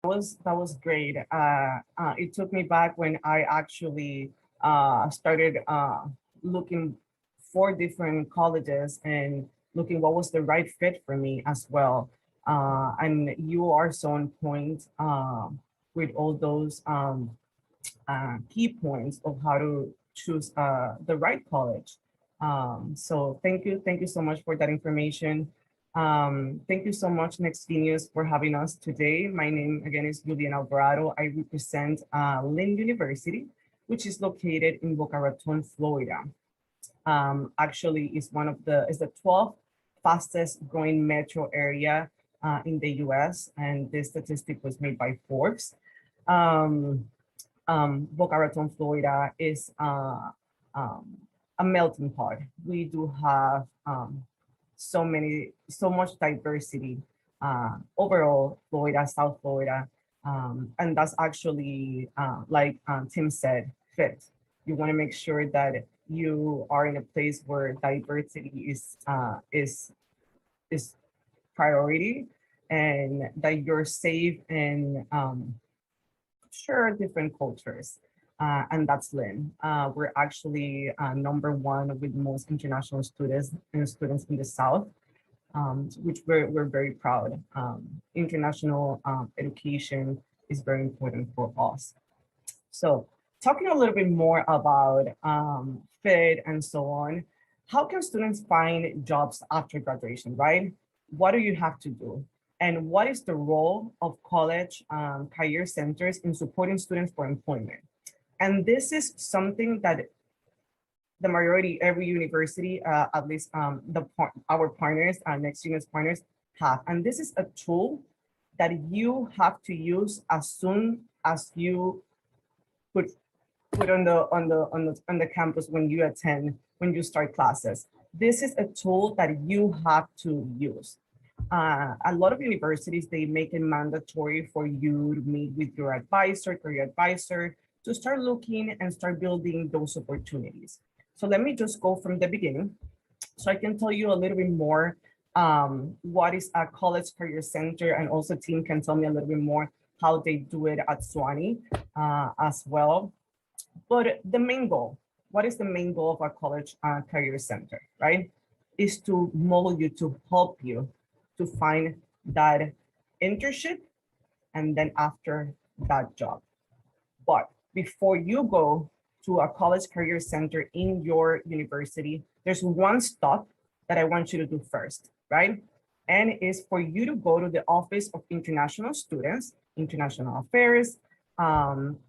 was great. It took me back when I actually started looking for different colleges and looking what was the right fit for me as well. And you are so on point with all those key points of how to choose the right college. So thank you so much for that information. Thank you so much, Next Genius, for having us today. My name again is Juliene Alvarado. I represent Lynn University, which is located in Boca Raton, Florida. Actually, is the 12th fastest growing metro area in the U.S. And this statistic was made by Forbes. Boca Raton, Florida is a melting pot. We do have so much diversity overall, Florida, South Florida, and that's actually like Tim said, fit. You want to make sure that you are in a place where diversity is priority, and that you're safe and share different cultures. And that's Lynn. We're actually #1 with most international students in the South, which we're very proud. International education is very important for us. So talking a little bit more about fit and so on, how can students find jobs after graduation, right? What do you have to do? And what is the role of college career centers in supporting students for employment? And this is something that the majority, every university, at least our partners, Next Genius partners have. And this is a tool that you have to use as soon as you put on the campus when you start classes. This is a tool that you have to use. A lot of universities, they make it mandatory for you to meet with your advisor, career advisor, to start looking and start building those opportunities. So let me just go from the beginning so I can tell you a little bit more what is a college career center, and also Tim can tell me a little bit more how they do it at SWANY as well. But the main goal, what is the main goal of a college career center, right? Is to mold you, to help you to find that internship and then after that job. But before you go to a college career center in your university, there's one stop that I want you to do first, right? And it's for you to go to the Office of International Students, International Affairs.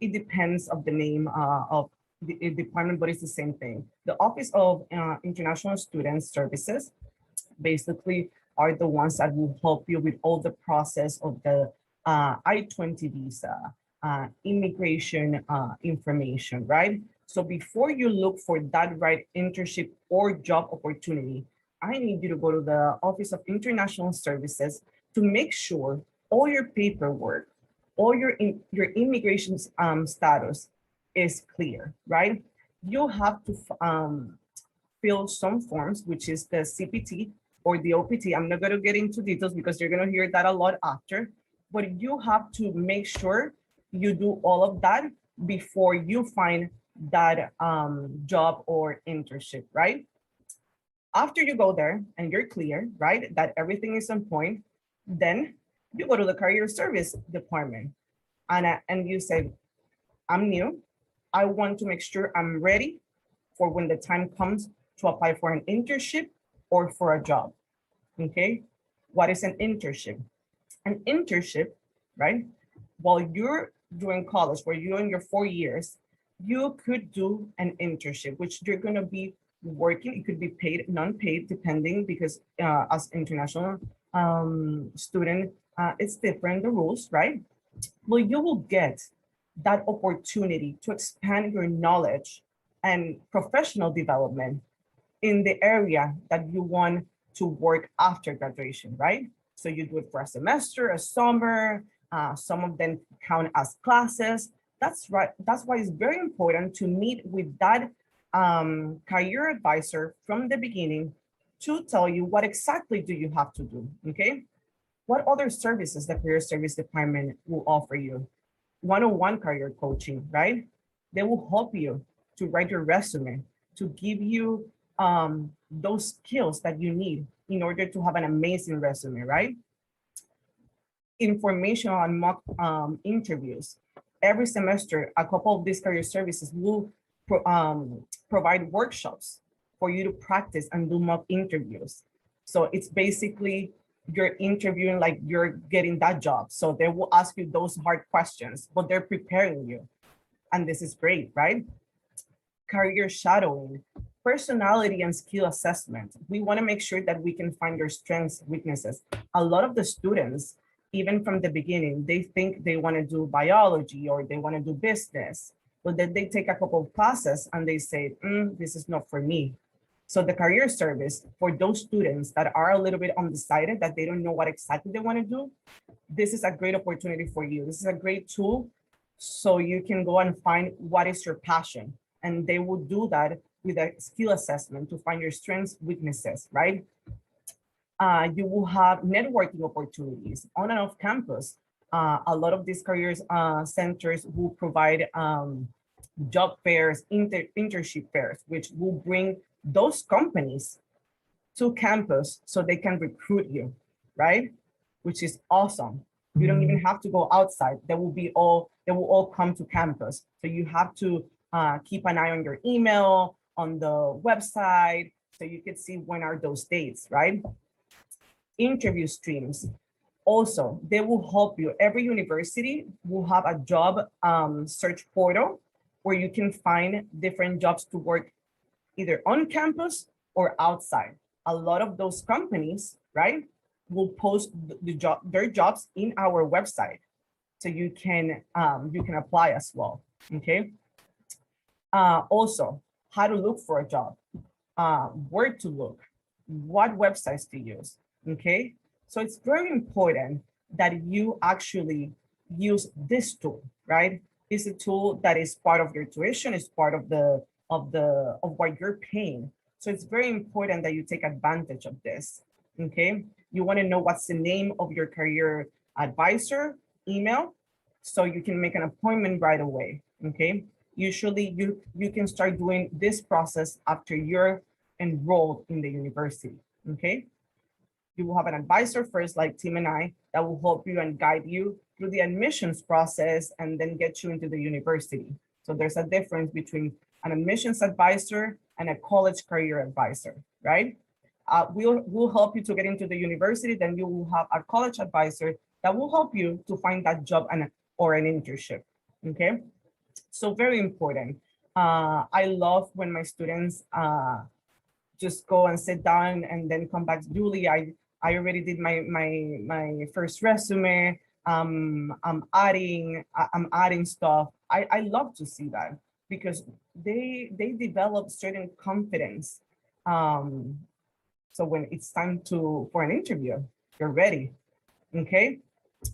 It depends of the name of the department, but it's the same thing. The Office of International Students Services basically are the ones that will help you with all the process of the I-20 visa, immigration information, right? So before you look for that right internship or job opportunity, I need you to go to the Office of International Services to make sure all your paperwork, all your immigration status is clear, right? You have to fill some forms, which is the CPT or the OPT. I'm not going to get into details because you're going to hear that a lot after, but you have to make sure you do all of that before you find that job or internship, right? After you go there and you're clear, right, that everything is on point, then you go to the career service department and you say, I'm new. I want to make sure I'm ready for when the time comes to apply for an internship or for a job, okay? What is an internship? An internship, right? While you're doing college, where you're in your 4 years, you could do an internship, which you're gonna be working. It could be paid, non-paid, depending, because as international student, it's different, the rules, right? Well, you will get that opportunity to expand your knowledge and professional development in the area that you want to work after graduation, right? So you do it for a semester, a summer, some of them count as classes. That's right. That's why it's very important to meet with that career advisor from the beginning to tell you what exactly do you have to do, okay? What other services the career service department will offer you? One-on-one career coaching, right? They will help you to write your resume, to give you those skills that you need in order to have an amazing resume, right? Information on mock interviews. Every semester, a couple of these career services will provide workshops for you to practice and do mock interviews. So it's basically you're interviewing like you're getting that job. So they will ask you those hard questions, but they're preparing you. And this is great, right? Career shadowing, personality and skill assessment. We want to make sure that we can find your strengths, weaknesses. A lot of the students, even from the beginning, they think they want to do biology or they want to do business, but then they take a couple of classes and they say, this is not for me. So the career service for those students that are a little bit undecided, that they don't know what exactly they want to do, this is a great opportunity for you. This is a great tool so you can go and find what is your passion. And they will do that with a skill assessment to find your strengths, weaknesses, right? You will have networking opportunities on and off campus. A lot of these careers centers will provide job fairs, internship fairs, which will bring those companies to campus so they can recruit you, right? Which is awesome. You don't even have to go outside. They will all come to campus. So you have to keep an eye on your email, on the website, so you can see when are those dates, right? Interview streams. Also, they will help you. Every university will have a job search portal where you can find different jobs to work either on campus or outside. A lot of those companies, right, will post their jobs in our website, so you can apply as well. Okay. Also, how to look for a job, where to look, what websites to use. Okay. So it's very important that you actually use this tool, right? It's a tool that is part of your tuition, is part of what you're paying. So it's very important that you take advantage of this. Okay. You want to know what's the name of your career advisor email, so you can make an appointment right away. Okay. Usually you can start doing this process after you're enrolled in the university. Okay. You will have an advisor first, like Tim and I, that will help you and guide you through the admissions process and then get you into the university. So there's a difference between an admissions advisor and a college career advisor, right? We'll help you to get into the university, then you will have a college advisor that will help you to find that job or an internship, okay? So very important. I love when my students just go and sit down and then come back. Julie, I already did my first resume. I'm adding stuff. I love to see that because they develop certain confidence. So when it's time for an interview, you're ready. Okay.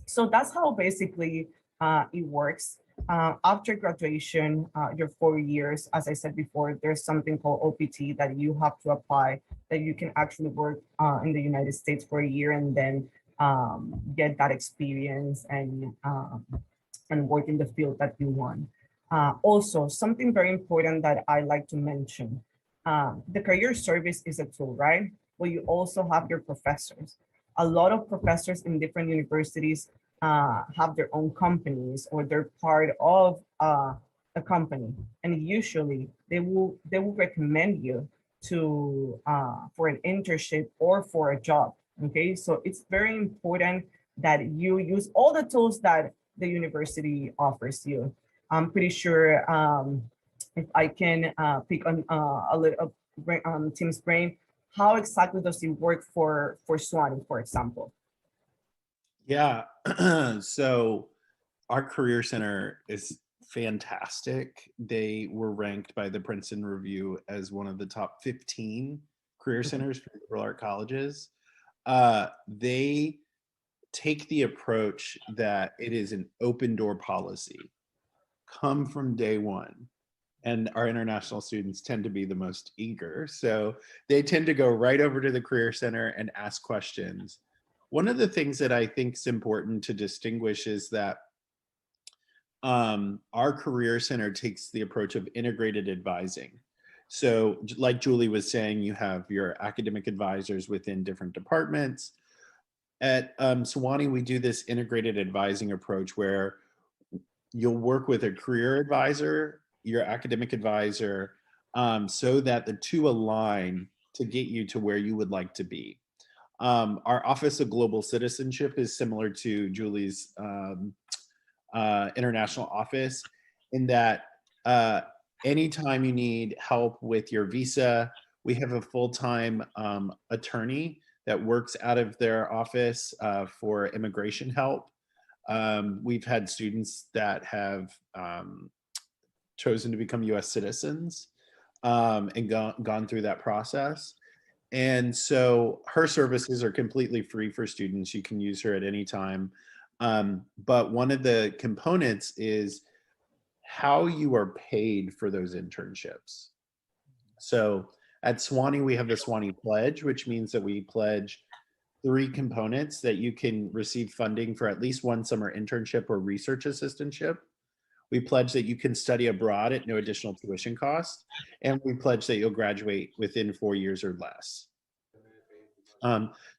So that's how basically it works. After graduation, your 4 years, as I said before, there's something called OPT that you have to apply, that you can actually work in the United States for a year and then get that experience and work in the field that you want. Also, something very important that I like to mention, the career service is a tool, right? Well, you also have your professors. A lot of professors in different universities have their own companies or they're part of a company, and usually they will recommend you to for an internship or for a job. Okay, so it's very important that you use all the tools that the university offers you. I'm pretty sure if I can pick on a little Tim's brain, how exactly does it work for Swanee, for example? Yeah, so our career center is fantastic. They were ranked by the Princeton Review as one of the top 15 career centers for liberal art colleges. They take the approach that it is an open door policy. Come from day one. And our international students tend to be the most eager. So they tend to go right over to the career center and ask questions. one of the things that I think is important to distinguish is that our career center takes the approach of integrated advising. So like Julie was saying, you have your academic advisors within different departments. At Sewanee, we do this integrated advising approach where you'll work with a career advisor, your academic advisor, so that the two align to get you to where you would like to be. Our Office of Global Citizenship is similar to Julie's international office in that anytime you need help with your visa, we have a full-time attorney that works out of their office for immigration help. We've had students that have chosen to become US citizens and gone through that process. And so her services are completely free for students. You can use her at any time. But one of the components is how you are paid for those internships. So at Sewanee, we have the Sewanee Pledge, which means that we pledge 3 components that you can receive funding for at least one summer internship or research assistantship. We pledge that you can study abroad at no additional tuition cost. And we pledge that you'll graduate within 4 years or less.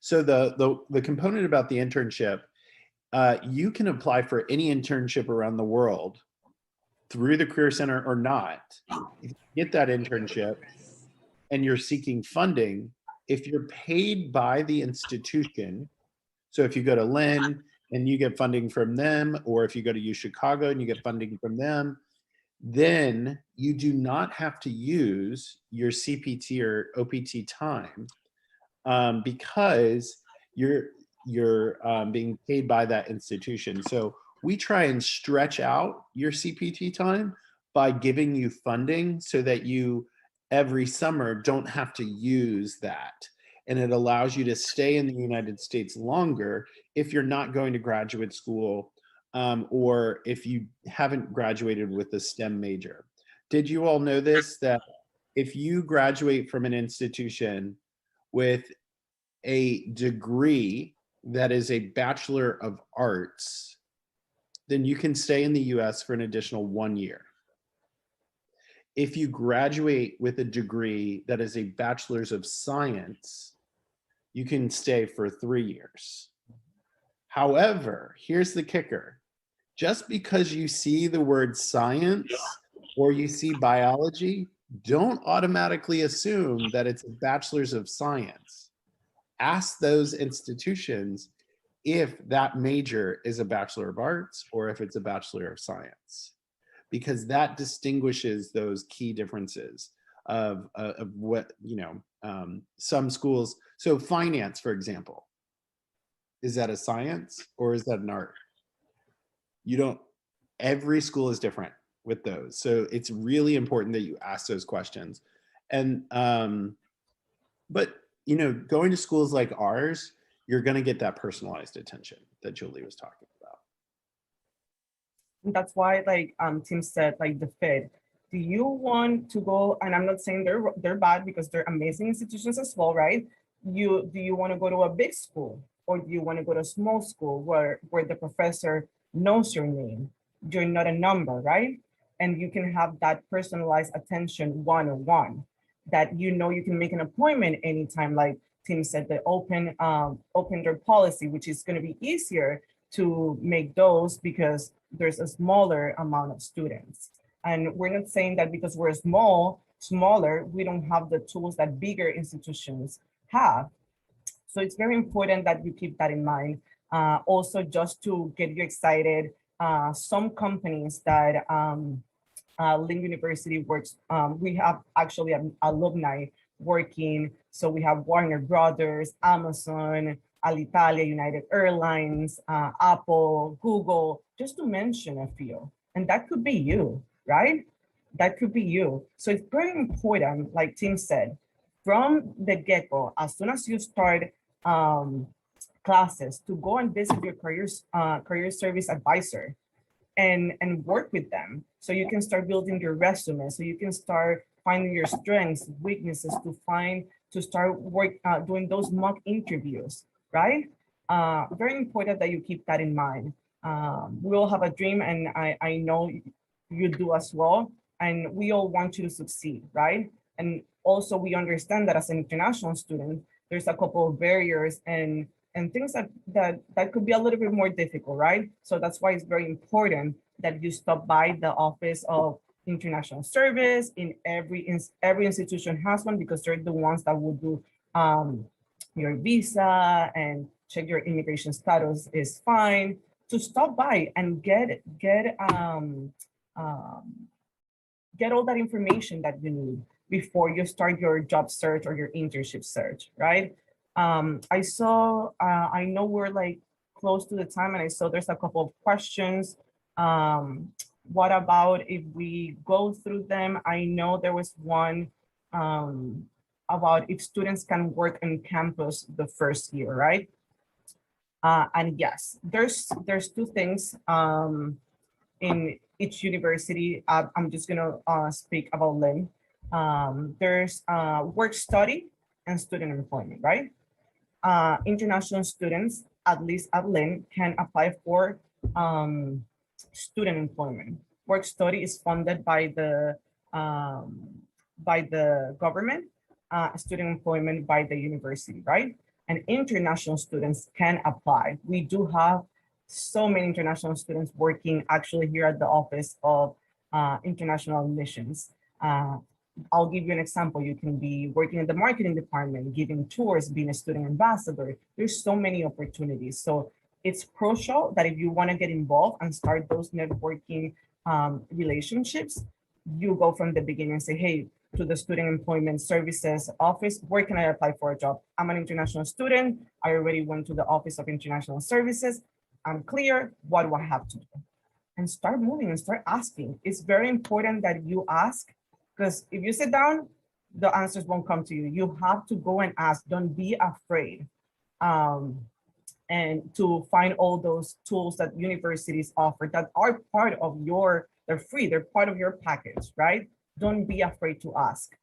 So the component about the internship, you can apply for any internship around the world through the Career Center or not. If you get that internship and you're seeking funding, if you're paid by the institution, so if you go to Lynn and you get funding from them, or if you go to U Chicago and you get funding from them, then you do not have to use your CPT or OPT time because you're being paid by that institution. So we try and stretch out your CPT time by giving you funding so that you every summer don't have to use that. And it allows you to stay in the United States longer if you're not going to graduate school or if you haven't graduated with a STEM major. Did you all know this, that if you graduate from an institution with a degree that is a Bachelor of Arts, then you can stay in the US for an additional 1 year. If you graduate with a degree that is a Bachelor's of Science, you can stay for 3 years. However, here's the kicker. Just because you see the word science or you see biology, don't automatically assume that it's a Bachelor's of Science. Ask those institutions if that major is a Bachelor of Arts or if it's a Bachelor of Science, because that distinguishes those key differences of what, some schools. So finance, for example, is that a science or is that an art? Every school is different with those. So it's really important that you ask those questions. And, but, going to schools like ours, you're going to get that personalized attention that Julie was talking about. That's why, like Tim said, like the fit. Do you want to go? And I'm not saying they're bad, because they're amazing institutions as well, right? Do you want to go to a big school, or do you want to go to a small school where the professor knows your name? You're not a number, right? And you can have that personalized attention one-on-one. That you can make an appointment anytime, like Tim said, the open door policy, which is going to be easier to make those because there's a smaller amount of students. And we're not saying that because we're smaller, we don't have the tools that bigger institutions have. So it's very important that you keep that in mind. Also, just to get you excited, some companies that Lynn University works, we have actually an alumni working. So we have Warner Brothers, Amazon, Alitalia, United Airlines, Apple, Google, just to mention a few. And that could be you, right? That could be you. So it's very important, like Tim said, from the get-go, as soon as you start classes, to go and visit your career service advisor and work with them, so you can start building your resume, so you can start finding your strengths, weaknesses, to start doing those mock interviews, right? very important that you keep that in mind. We all have a dream, and I know you do as well, and we all want you to succeed, right? And also we understand that as an international student, there's a couple of barriers and things that could be a little bit more difficult, right? So that's why it's very important that you stop by the Office of International Service. Every institution has one, because they're the ones that will do your visa and check your immigration status is fine, to stop by and get all that information that you need before you start your job search or your internship search, right? I know we're like close to the time, and I saw there's a couple of questions. What about if we go through them? I know there was one about if students can work on campus the first year, right? And yes, there's two things in each university. I'm just gonna speak about Lynn. There's work study and student employment, right? International students, at least at Lynn, can apply for student employment. Work study is funded by the government, student employment by the university, right? And international students can apply. We do have so many international students working actually here at the Office of International Admissions. I'll give you an example. You can be working in the marketing department, giving tours, being a student ambassador. There's so many opportunities. So it's crucial that if you want to get involved and start those networking relationships, you go from the beginning and say, hey, to the Student Employment Services Office, where can I apply for a job? I'm an international student. I already went to the Office of International Services. I'm clear. What do I have to do? And start moving and start asking. It's very important that you ask, because if you sit down, the answers won't come to you. You have to go and ask. Don't be afraid. And to find all those tools that universities offer that are part of they're free, they're part of your package, right? Don't be afraid to ask.